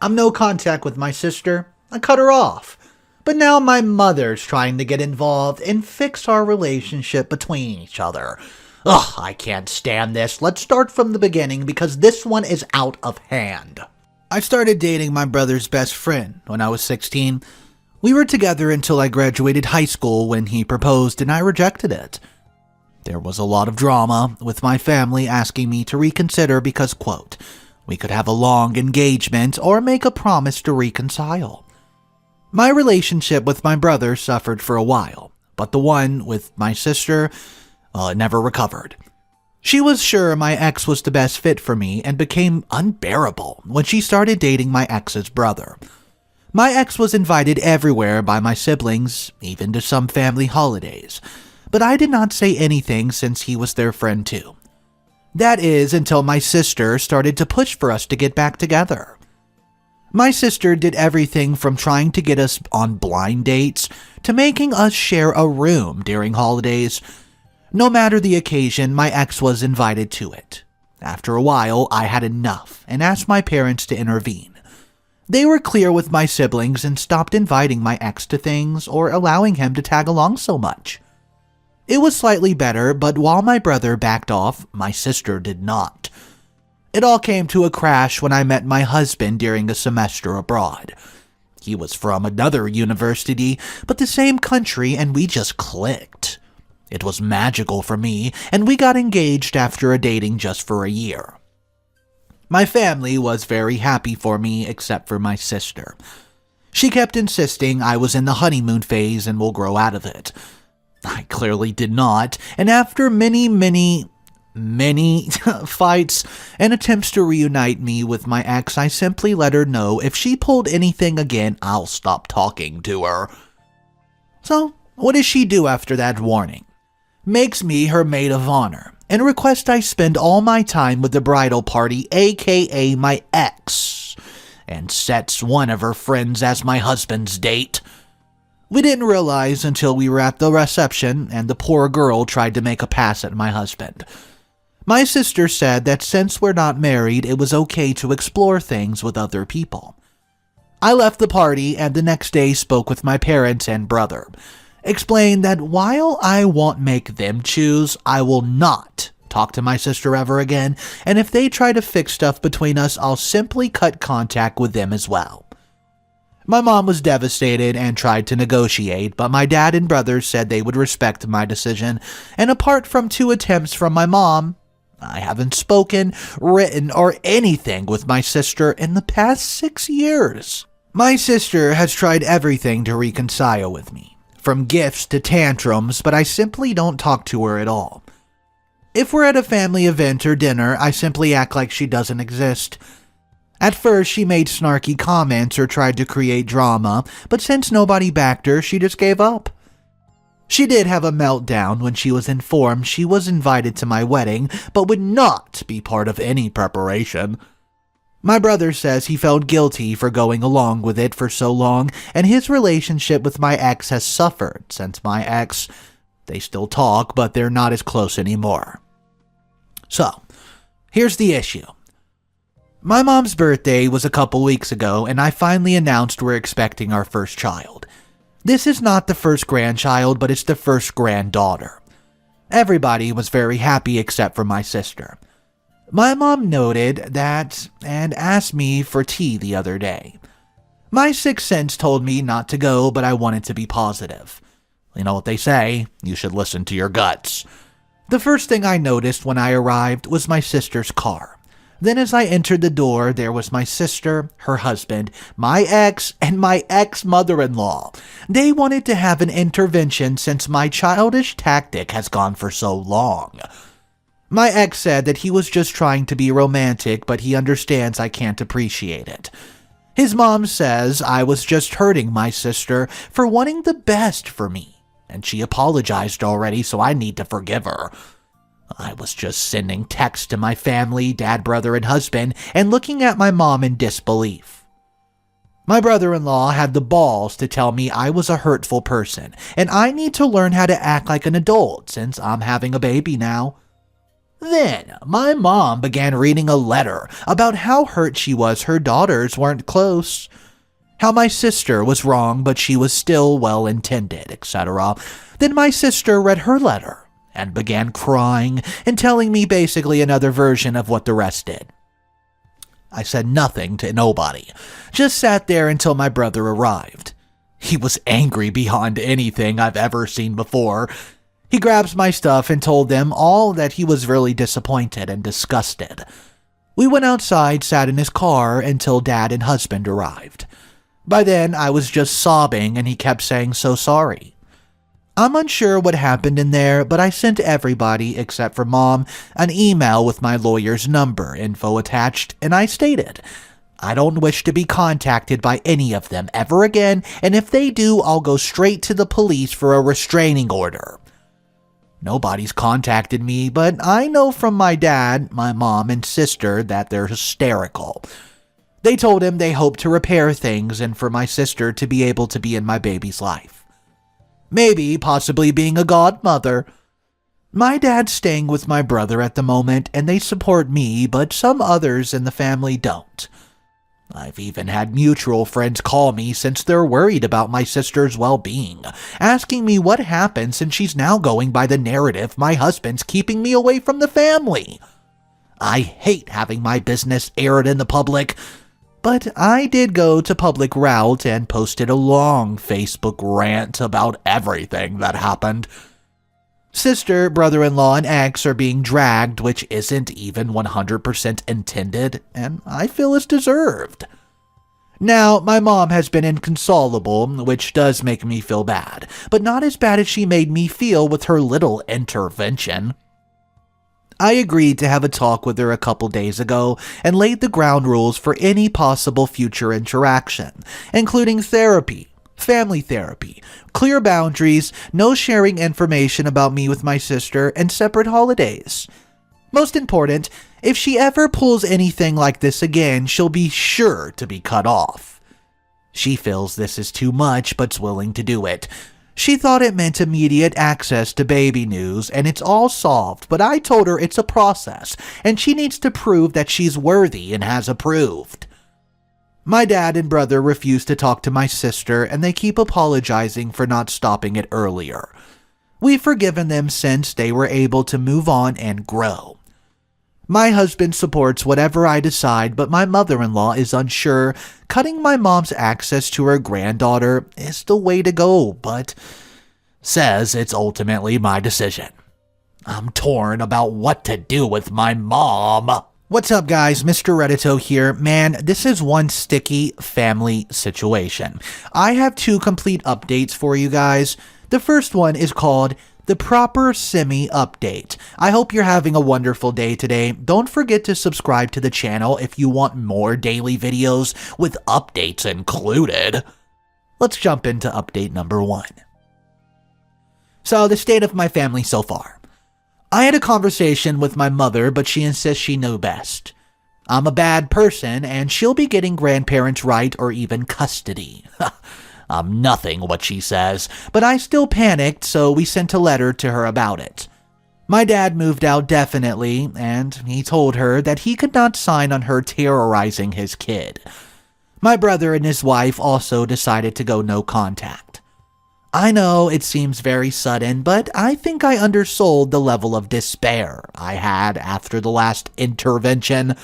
I'm no contact with my sister. I cut her off. But now my mother's trying to get involved and fix our relationship between each other. Ugh, I can't stand this. Let's start from the beginning because this one is out of hand. I started dating my brother's best friend when I was 16. We were together until I graduated high school when he proposed and I rejected it. There was a lot of drama with my family asking me to reconsider because, quote, we could have a long engagement or make a promise to reconcile. My relationship with my brother suffered for a while, but the one with my sister, never recovered. She was sure my ex was the best fit for me and became unbearable when she started dating my ex's brother. My ex was invited everywhere by my siblings, even to some family holidays, but I did not say anything since he was their friend too. That is until my sister started to push for us to get back together. My sister did everything from trying to get us on blind dates to making us share a room during holidays. No matter the occasion, my ex was invited to it. After a while, I had enough and asked my parents to intervene. They were clear with my siblings and stopped inviting my ex to things or allowing him to tag along so much. It was slightly better, but while my brother backed off, my sister did not. It all came to a crash when I met my husband during a semester abroad. He was from another university, but the same country, and we just clicked. It was magical for me, and we got engaged after dating just for a year. My family was very happy for me except for my sister. She kept insisting I was in the honeymoon phase and will grow out of it. I clearly did not, and after many fights and attempts to reunite me with my ex, I simply let her know if she pulled anything again, I'll stop talking to her. So, what does she do after that warning? Makes me her maid of honor and requests I spend all my time with the bridal party, aka my ex, and sets one of her friends as my husband's date. We didn't realize until we were at the reception and the poor girl tried to make a pass at my husband. My sister said that since we're not married, it was okay to explore things with other people. I left the party and the next day spoke with my parents and brother. Explained that while I won't make them choose, I will not talk to my sister ever again, and if they try to fix stuff between us, I'll simply cut contact with them as well. My mom was devastated and tried to negotiate, but my dad and brothers said they would respect my decision, and apart from 2 attempts from my mom, I haven't spoken, written, or anything with my sister in the past 6 years. My sister has tried everything to reconcile with me, from gifts to tantrums, but I simply don't talk to her at all. If we're at a family event or dinner, I simply act like she doesn't exist. At first, she made snarky comments or tried to create drama, but since nobody backed her, she just gave up. She did have a meltdown when she was informed she was invited to my wedding, but would not be part of any preparation. My brother says he felt guilty for going along with it for so long, and his relationship with my ex has suffered since my ex, they still talk, but they're not as close anymore. So, here's the issue. My mom's birthday was a couple weeks ago, and I finally announced we're expecting our first child. This is not the first grandchild, but it's the first granddaughter. Everybody was very happy except for my sister. My mom noted that and asked me for tea the other day. My sixth sense told me not to go, but I wanted to be positive. You know what they say, you should listen to your guts. The first thing I noticed when I arrived was my sister's car. Then as I entered the door, there was my sister, her husband, my ex, and my ex-mother-in-law. They wanted to have an intervention since my childish tactic has gone for so long. My ex said that he was just trying to be romantic, but he understands I can't appreciate it. His mom says I was just hurting my sister for wanting the best for me, and she apologized already, so I need to forgive her. I was just sending texts to my family, dad, brother, and husband, and looking at my mom in disbelief. My brother-in-law had the balls to tell me I was a hurtful person, and I need to learn how to act like an adult since I'm having a baby now. Then, my mom began reading a letter about how hurt she was her daughters weren't close, how my sister was wrong but she was still well-intended, etc. Then my sister read her letter and began crying and telling me basically another version of what the rest did. I said nothing to nobody, just sat there until my brother arrived. He was angry beyond anything I've ever seen before. He grabs my stuff and told them all that he was really disappointed and disgusted. We went outside, sat in his car until Dad and husband arrived. By then, I was just sobbing and he kept saying so sorry. I'm unsure what happened in there, but I sent everybody, except for Mom, an email with my lawyer's number info attached, and I stated, I don't wish to be contacted by any of them ever again, and if they do, I'll go straight to the police for a restraining order. Nobody's contacted me, but I know from my dad, my mom, and sister that they're hysterical. They told him they hope to repair things and for my sister to be able to be in my baby's life. Maybe, possibly being a godmother. My dad's staying with my brother at the moment, and they support me, but some others in the family don't. I've even had mutual friends call me since they're worried about my sister's well-being, asking me what happened since she's now going by the narrative my husband's keeping me away from the family. I hate having my business aired in the public, but I did go to public route and posted a long Facebook rant about everything that happened. Sister, brother-in-law, and ex are being dragged, which isn't even 100% intended, and I feel it's deserved. Now, my mom has been inconsolable, which does make me feel bad, but not as bad as she made me feel with her little intervention. I agreed to have a talk with her a couple days ago and laid the ground rules for any possible future interaction, including therapy, family therapy, clear boundaries, no sharing information about me with my sister, and separate holidays. Most important, if she ever pulls anything like this again, she'll be sure to be cut off. She feels this is too much but's willing to do it. She thought it meant immediate access to baby news, and it's all solved, but I told her it's a process, and she needs to prove that she's worthy and has approved. My dad and brother refuse to talk to my sister, and they keep apologizing for not stopping it earlier. We've forgiven them since they were able to move on and grow. My husband supports whatever I decide, but my mother-in-law is unsure. Cutting my mom's access to her granddaughter is the way to go, but says it's ultimately my decision. I'm torn about what to do with my mom. What's up, guys? Mr. Reddito here. Man, this is one sticky family situation. I have two complete updates for you guys. The first one is called The Proper Semi Update. I hope you're having a wonderful day today. Don't forget to subscribe to the channel if you want more daily videos with updates included. Let's jump into update number one. So, the state of my family so far. I had a conversation with my mother, but she insists she knew best. I'm a bad person, and she'll be getting grandparents' right or even custody. I'm nothing what she says, but I still panicked, so we sent a letter to her about it. My dad moved out definitely, and he told her that he could not sign on her terrorizing his kid. My brother and his wife also decided to go no contact. I know it seems very sudden, but I think I undersold the level of despair I had after the last intervention.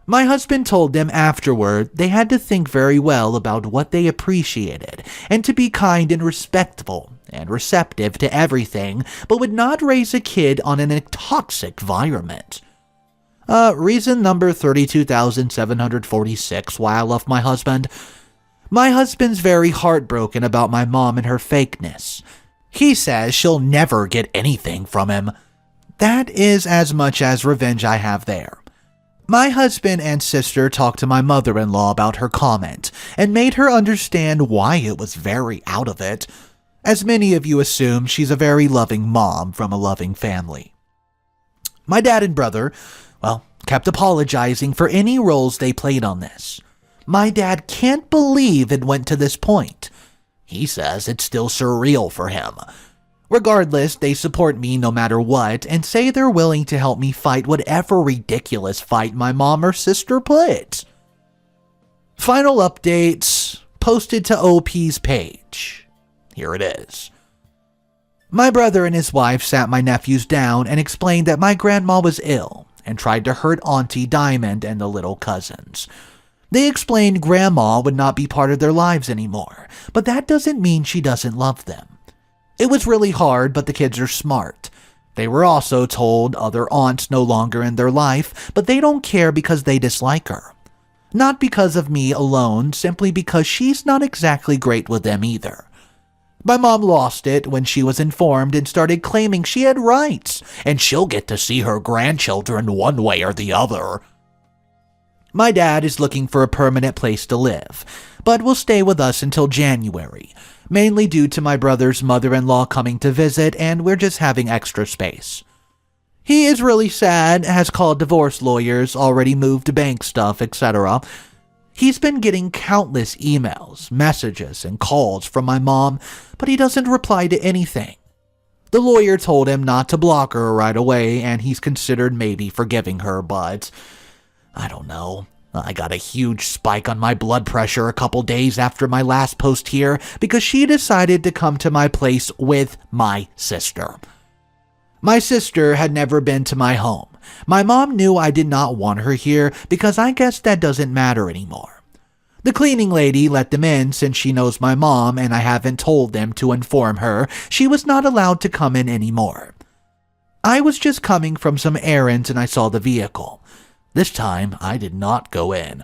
My husband told them afterward they had to think very well about what they appreciated and to be kind and respectful and receptive to everything, but would not raise a kid on a toxic environment. Reason number 32,746 why I love my husband. My husband's very heartbroken about my mom and her fakeness. He says she'll never get anything from him. That is as much as revenge I have there. My husband and sister talked to my mother-in-law about her comment and made her understand why it was very out of it. As many of you assume, she's a very loving mom from a loving family. My dad and brother, kept apologizing for any roles they played on this. My dad can't believe it went to this point. He says it's still surreal for him. Regardless, they support me no matter what and say they're willing to help me fight whatever ridiculous fight my mom or sister puts. Final updates posted to OP's page. Here it is. My brother and his wife sat my nephews down and explained that my grandma was ill and tried to hurt Auntie Diamond and the little cousins. They explained grandma would not be part of their lives anymore, but that doesn't mean she doesn't love them. It was really hard, but the kids are smart. They were also told other aunts no longer in their life, but they don't care because they dislike her. Not because of me alone, simply because she's not exactly great with them either. My mom lost it when she was informed and started claiming she had rights, and she'll get to see her grandchildren one way or the other. My dad is looking for a permanent place to live, but will stay with us until January, mainly due to my brother's mother-in-law coming to visit and we're just having extra space. He is really sad, has called divorce lawyers, already moved bank stuff, etc. He's been getting countless emails, messages, and calls from my mom, but he doesn't reply to anything. The lawyer told him not to block her right away, and he's considered maybe forgiving her, but I don't know. I got a huge spike on my blood pressure a couple days after my last post here because she decided to come to my place with my sister. My sister had never been to my home. My mom knew I did not want her here because I guess that doesn't matter anymore. The cleaning lady let them in since she knows my mom and I haven't told them to inform her she was not allowed to come in anymore. I was just coming from some errands and I saw the vehicle. This time, I did not go in.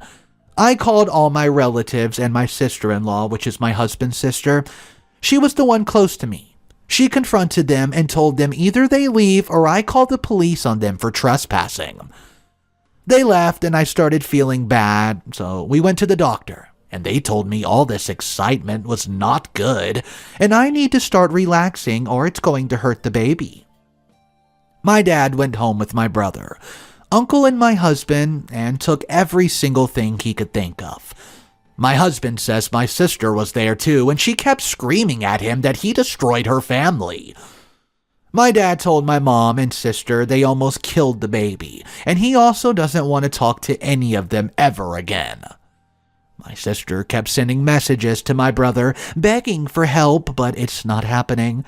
I called all my relatives and my sister-in-law, which is my husband's sister. She was the one close to me. She confronted them and told them either they leave or I call the police on them for trespassing. They left and I started feeling bad, so we went to the doctor, and they told me all this excitement was not good, and I need to start relaxing or it's going to hurt the baby. My dad went home with my brother, uncle and my husband, and took every single thing he could think of. My husband says my sister was there too, and she kept screaming at him that he destroyed her family. My dad told my mom and sister they almost killed the baby, and he also doesn't want to talk to any of them ever again. My sister kept sending messages to my brother, begging for help, but it's not happening.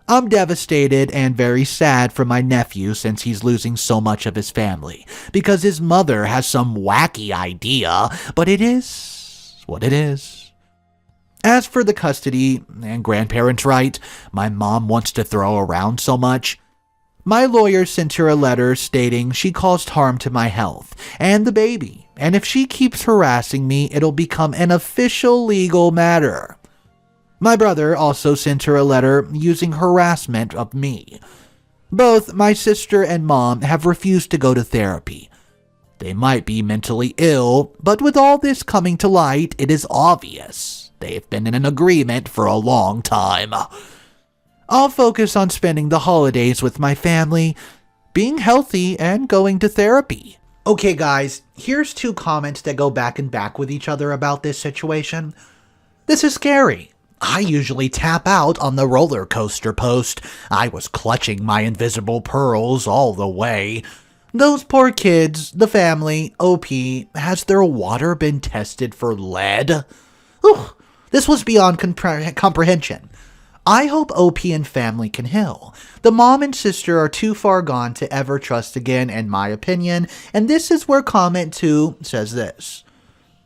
I'm devastated and very sad for my nephew since he's losing so much of his family, because his mother has some wacky idea, but it is what it is. As for the custody and grandparents' right my mom wants to throw around so much, my lawyer sent her a letter stating she caused harm to my health and the baby, and if she keeps harassing me, it'll become an official legal matter. My brother also sent her a letter using harassment of me. Both my sister and mom have refused to go to therapy. They might be mentally ill, but with all this coming to light, it is obvious they've been in an agreement for a long time. I'll focus on spending the holidays with my family, being healthy, and going to therapy. Okay guys, here's 2 comments that go back and back with each other about this situation. This is scary. I usually tap out on the roller coaster post. I was clutching my invisible pearls all the way. Those poor kids, the family, OP, has their water been tested for lead? This was beyond comprehension. I hope OP and family can heal. The mom and sister are too far gone to ever trust again, in my opinion, and this is where comment 2 says this.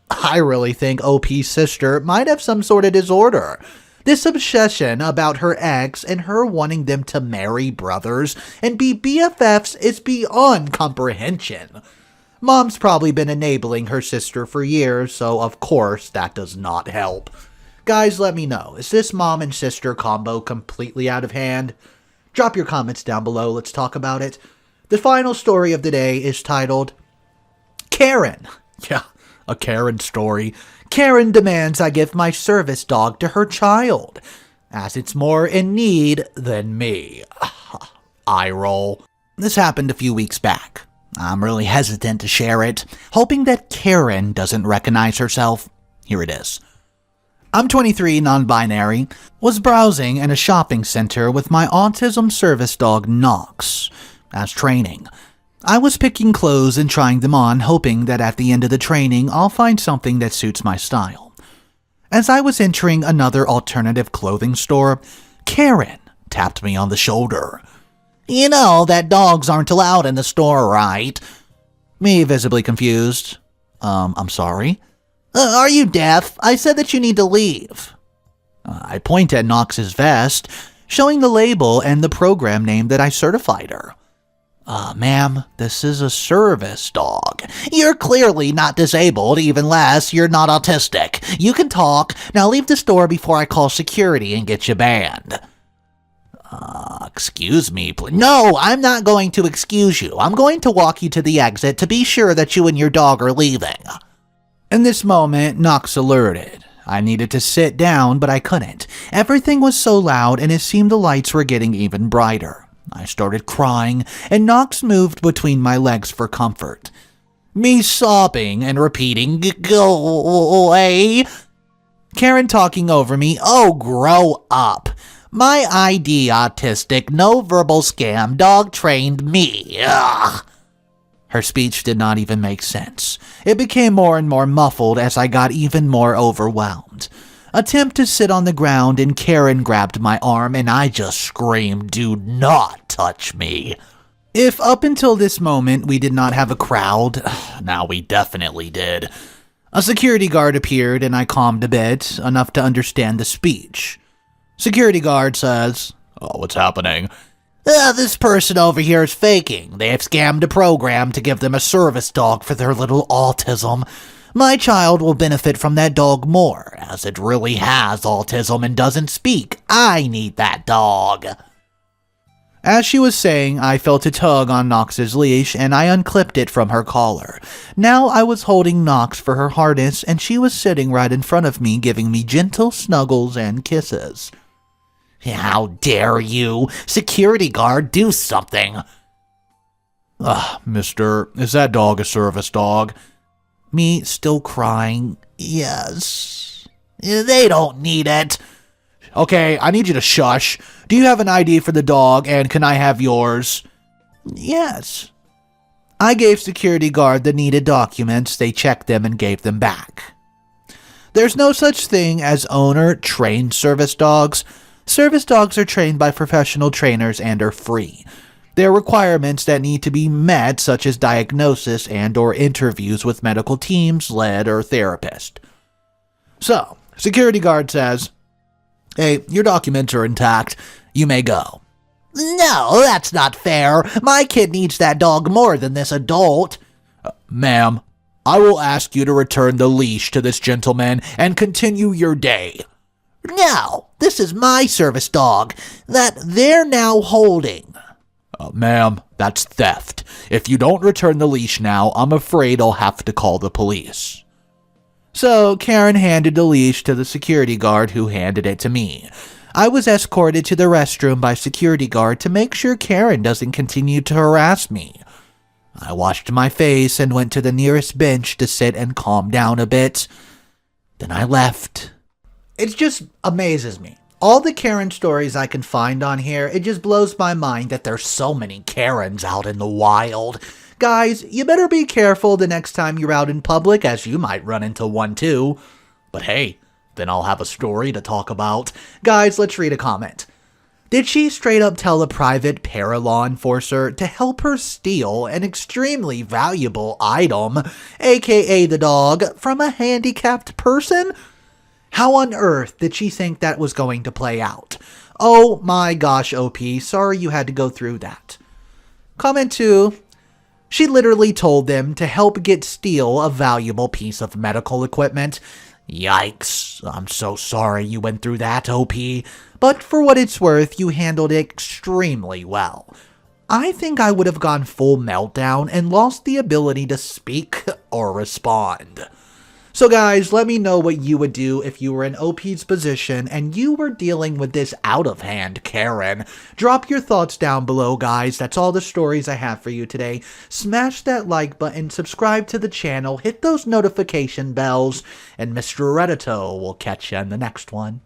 I really think OP's sister might have some sort of disorder. This obsession about her ex and her wanting them to marry brothers and be BFFs is beyond comprehension. Mom's probably been enabling her sister for years, so of course that does not help. Guys, let me know. Is this mom and sister combo completely out of hand? Drop your comments down below. Let's talk about it. The final story of the day is titled Karen. Yeah. A Karen story. Karen demands I give my service dog to her child, as it's more in need than me. Eye roll. This happened a few weeks back. I'm really hesitant to share it, hoping that Karen doesn't recognize herself. Here it is. I'm 23, non-binary, was browsing in a shopping center with my autism service dog Knox as training. I was picking clothes and trying them on, hoping that at the end of the training I'll find something that suits my style. As I was entering another alternative clothing store, Karen tapped me on the shoulder. "You know that dogs aren't allowed in the store, right?" Me visibly confused. I'm sorry? Are you deaf? I said that you need to leave." I point at Knox's vest, showing the label and the program name that I certified her. Ma'am, this is a service dog. You're clearly not disabled, even less you're not autistic. You can talk. Now leave the store before I call security and get you banned. Excuse me, please. No, I'm not going to excuse you. I'm going to walk you to the exit to be sure that you and your dog are leaving. In this moment, Knox alerted. I needed to sit down, but I couldn't. Everything was so loud, and it seemed the lights were getting even brighter. I started crying, and Knox moved between my legs for comfort. Me sobbing and repeating, "Go away." Karen talking over me, "Oh, grow up. My ID autistic, no verbal scam, dog trained me. Ugh." Her speech did not even make sense. It became more and more muffled as I got even more overwhelmed. Attempt to sit on the ground and Karen grabbed my arm and I just screamed, "Do not touch me." If up until this moment we did not have a crowd, now we definitely did. A security guard appeared and I calmed a bit, enough to understand the speech. Security guard says, "What's happening?" "This person over here is faking. They have scammed a program to give them a service dog for their little autism. My child will benefit from that dog more, as it really has autism and doesn't speak. I need that dog." As she was saying, I felt a tug on Knox's leash and I unclipped it from her collar. Now I was holding Knox for her harness and she was sitting right in front of me, giving me gentle snuggles and kisses. "How dare you? Security guard, do something." "Mister, is that dog a service dog?" Me still crying, "Yes." "They don't need it." "Okay, I need you to shush. Do you have an ID for the dog, and can I have yours?" "Yes." I gave security guard the needed documents. They checked them and gave them back. There's no such thing as owner-trained service dogs. Service dogs are trained by professional trainers and are free. There are requirements that need to be met, such as diagnosis and/or interviews with medical teams, lead, or therapist. So, security guard says, "Hey, your documents are intact. You may go." "No, that's not fair. My kid needs that dog more than this adult." "Ma'am, I will ask you to return the leash to this gentleman and continue your day." "No, this is my service dog that they're now holding." "Ma'am, that's theft. If you don't return the leash now, I'm afraid I'll have to call the police." So Karen handed the leash to the security guard who handed it to me. I was escorted to the restroom by security guard to make sure Karen doesn't continue to harass me. I washed my face and went to the nearest bench to sit and calm down a bit. Then I left. It just amazes me. All the Karen stories I can find on here, it just blows my mind that there's so many Karens out in the wild. Guys, you better be careful the next time you're out in public, as you might run into one too. But hey, then I'll have a story to talk about. Guys, let's read a comment. Did she straight up tell a private para-law enforcer to help her steal an extremely valuable item, aka the dog, from a handicapped person? How on earth did she think that was going to play out? Oh my gosh, OP, sorry you had to go through that. Comment 2. She literally told them to help steal a valuable piece of medical equipment. Yikes, I'm so sorry you went through that, OP. But for what it's worth, you handled it extremely well. I think I would have gone full meltdown and lost the ability to speak or respond. So guys, let me know what you would do if you were in OP's position and you were dealing with this out-of-hand Karen. Drop your thoughts down below, guys. That's all the stories I have for you today. Smash that like button, subscribe to the channel, hit those notification bells, and Mr. Reddito will catch you in the next one.